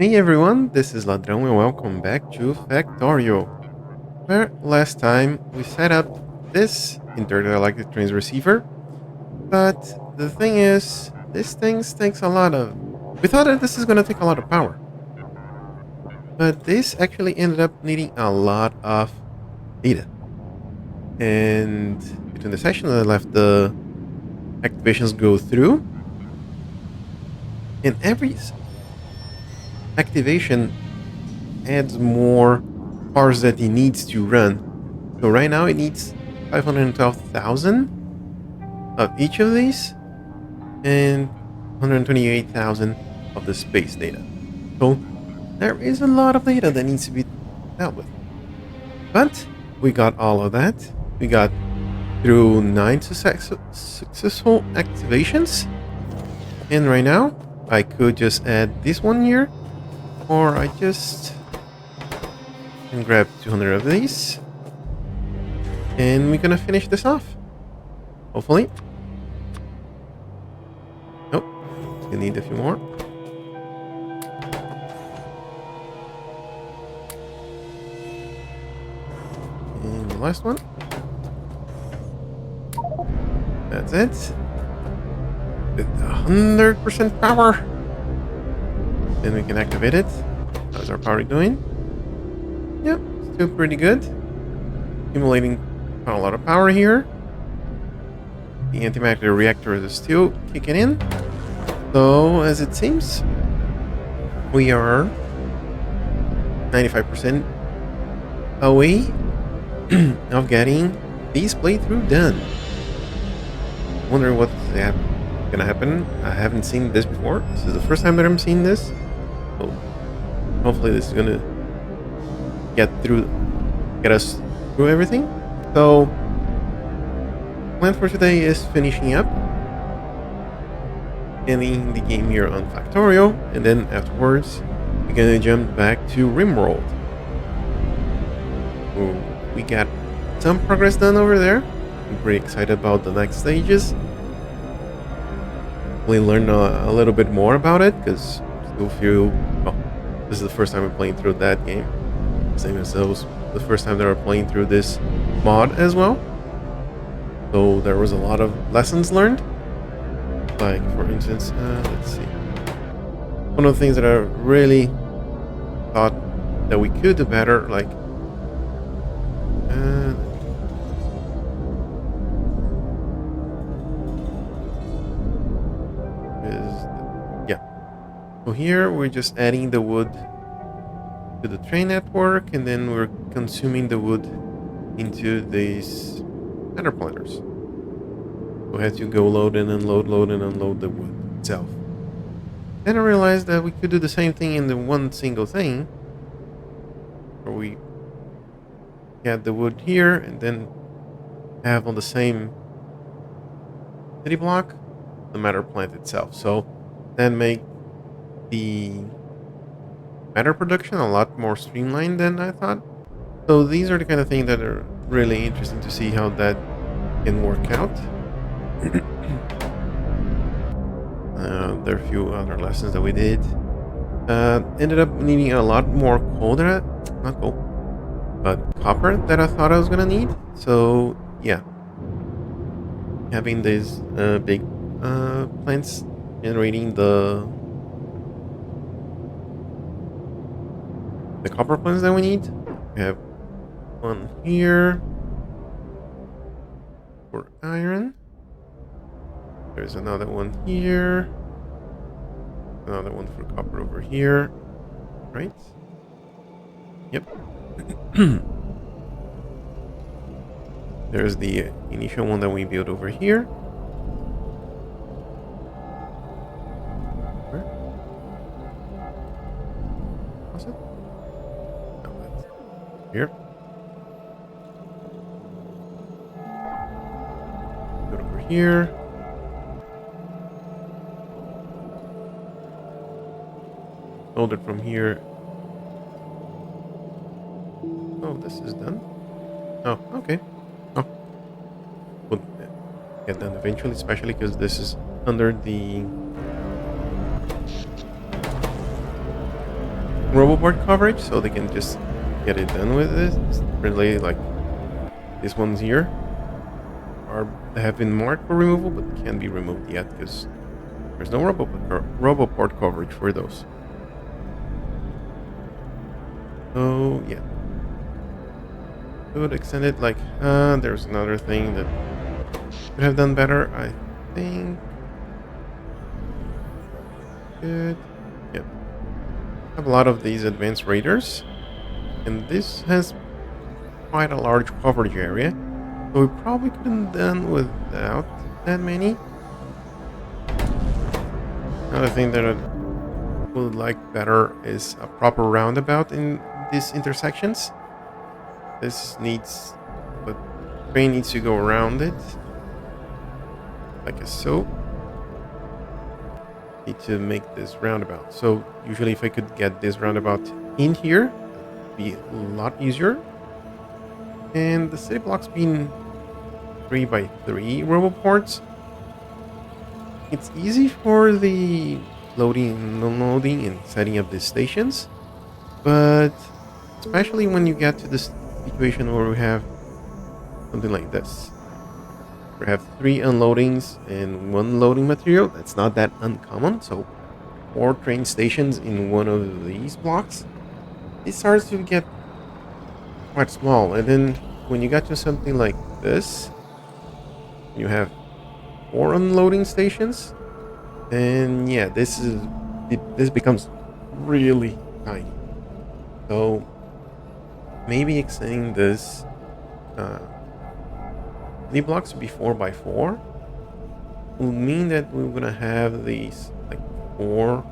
Hey everyone, this is Ladrão and welcome back to Factorio, where last time we set up this interelectric trains receiver, but the thing is, this thing takes a lot of... We thought that this is going to take a lot of power, but this actually ended up needing a lot of data. And between the sessions I left the activations go through, and every activation adds more parts that it needs to run. So right now it needs 512,000 of each of these and 128,000 of the space data. So there is a lot of data that needs to be dealt with. But we got all of that. We got through 9 successful activations. And right now I could just add this one here, or I just can grab 200 of these. And we're gonna finish this off. Hopefully. Nope. We need a few more. And the last one. That's it. With 100% power. Then we can activate it. How's our power doing? Yep, still pretty good. Accumulating quite a lot of power here. The antimatter reactor is still kicking in. So, as it seems, we are 95% away of getting this playthrough done. Wondering what's gonna happen. I haven't seen this before. This is the first time that I'm seeing this. So, hopefully this is gonna get us through everything. So, plan for today is finishing up, ending the game here on Factorio, and then afterwards we're gonna jump back to Rimworld. So we got some progress done over there. I'm pretty excited about the next stages. We learned a little bit more about it because still feel this is the first time I'm playing through that game. Same as those the first time they were playing through this mod as well. So there was a lot of lessons learned. Like for instance, let's see. One of the things that I really thought that we could do better, like so here we're just adding the wood to the train network, and then we're consuming the wood into these matter planners. We had to go load and unload the wood itself. Then I realized that we could do the same thing in the one single thing, where we get the wood here and then have on the same city block the matter plant itself. So then make the matter production a lot more streamlined than I thought. So these are the kind of things that are really interesting to see how that can work out. There are a few other lessons that we did. Ended up needing a lot more coal not coal, but copper that I thought I was gonna need. So yeah, having these big plants generating the copper plants that we need. We have one here for iron. There's another one here. Another one for copper over here. Right? Yep. There's the initial one that we built over here. Where? Was it? No, that's here. Go over here. Hold it from here. Oh, this is done. Oh, okay. Oh, we'll get done eventually, especially because this is under the roboboard coverage, so they can just get it done with this. It's really like these ones here have been marked for removal, but can't be removed yet because there's no roboport coverage for those. So yeah, could extend it. Like there's another thing that could have done better. I think. Good. Yep. Have a lot of these advanced raiders, and this has quite a large coverage area, so we probably could have done without that many. Another thing that I would like better is a proper roundabout in these intersections. This needs, the train needs to go around it, like so. Need to make this roundabout. So usually if I could get this roundabout in here, it'd be a lot easier. And the city blocks being 3x3 roboports, it's easy for the loading and unloading and setting up these stations, but especially when you get to this situation where we have something like this. We have 3 unloadings and 1 loading material. That's not that uncommon. So 4 train stations in one of these blocks, it starts to get quite small. And then when you get to something like this, you have 4 unloading stations, then yeah, this becomes really tiny. So maybe extending this the blocks to be 4x4 will mean that we're gonna have these like 4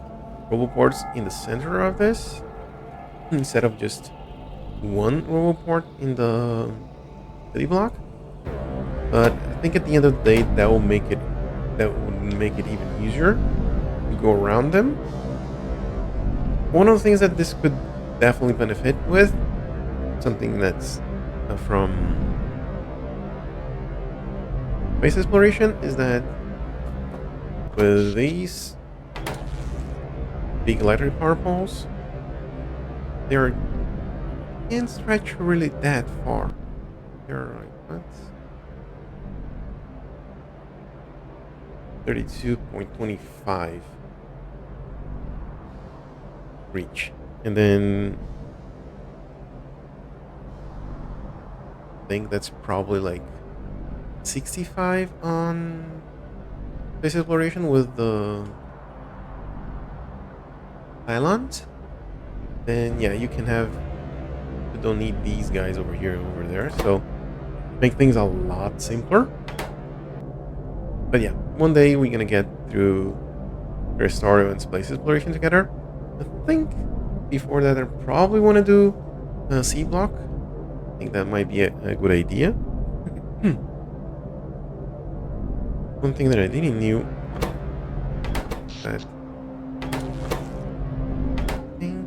roboports in the center of this instead of just 1 roboport in the city block. But I think at the end of the day, that would make it even easier to go around them. One of the things that this could definitely benefit with, something that's from space exploration, is that with these big electric power poles, they can't stretch really that far. They're like what? 32.25 reach. And then I think that's probably like 65 on space exploration with the island. Then yeah, you don't need these guys over here and over there, so make things a lot simpler. But yeah, one day we're gonna get through Krastorio and space exploration together. I think before that I probably want to do a C block. I think that might be a good idea. One thing that I didn't knew that I think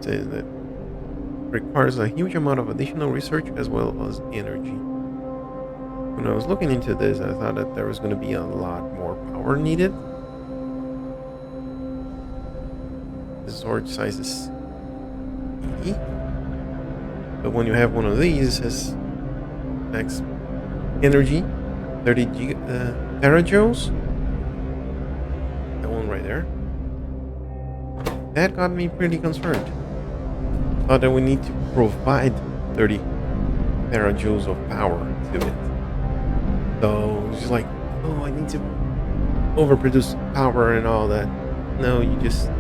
says that requires a huge amount of additional research as well as energy. When I was looking into this, I thought that there was going to be a lot more power needed. The storage size is 80, but when you have one of these, it has max energy, 30 terajoules. That one right there. That got me pretty concerned. Thought that we need to provide 30 terajoules of power to it. So it's just like, oh, I need to overproduce power and all that. No, you just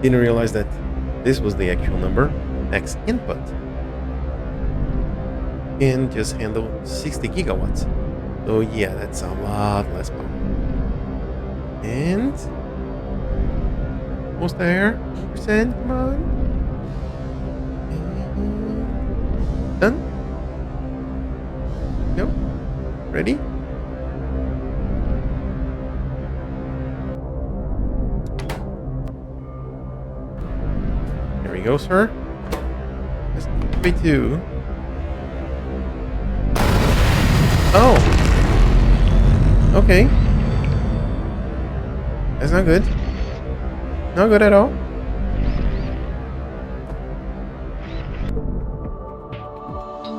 didn't realize that this was the actual number. Max input can just handle 60 gigawatts. So yeah, that's a lot less power. And almost there. Percent, come on. Done? Yep. Ready? There we go, sir. Just Me too. Oh, okay. That's not good. Not good at all.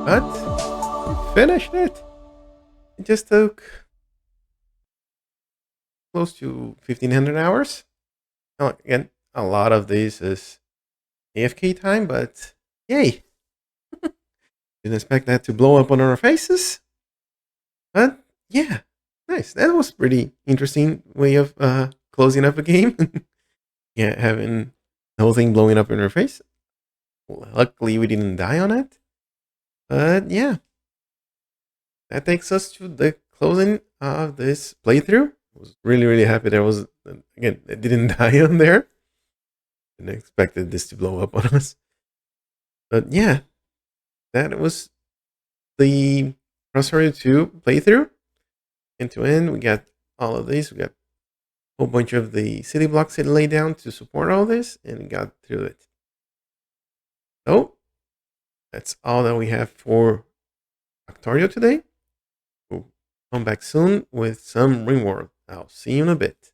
But we finished it. It just took close to 1500 hours. Now, again, a lot of this is AFK time, but yay. Didn't expect that to blow up on our faces. But yeah, nice. That was pretty interesting way of closing up a game. Yeah, having the whole thing blowing up in our face. Luckily, we didn't die on it. But yeah, that takes us to the closing of this playthrough. I was really, really happy there was, again, it didn't die on there. Didn't expected this to blow up on us. But yeah, that was the Krastorio 2 playthrough. End to end, we got all of these. We got a whole bunch of the city blocks that laid down to support all this and got through it. So that's all that we have for Factorio today. We'll come back soon with some Ringworld. I'll see you in a bit.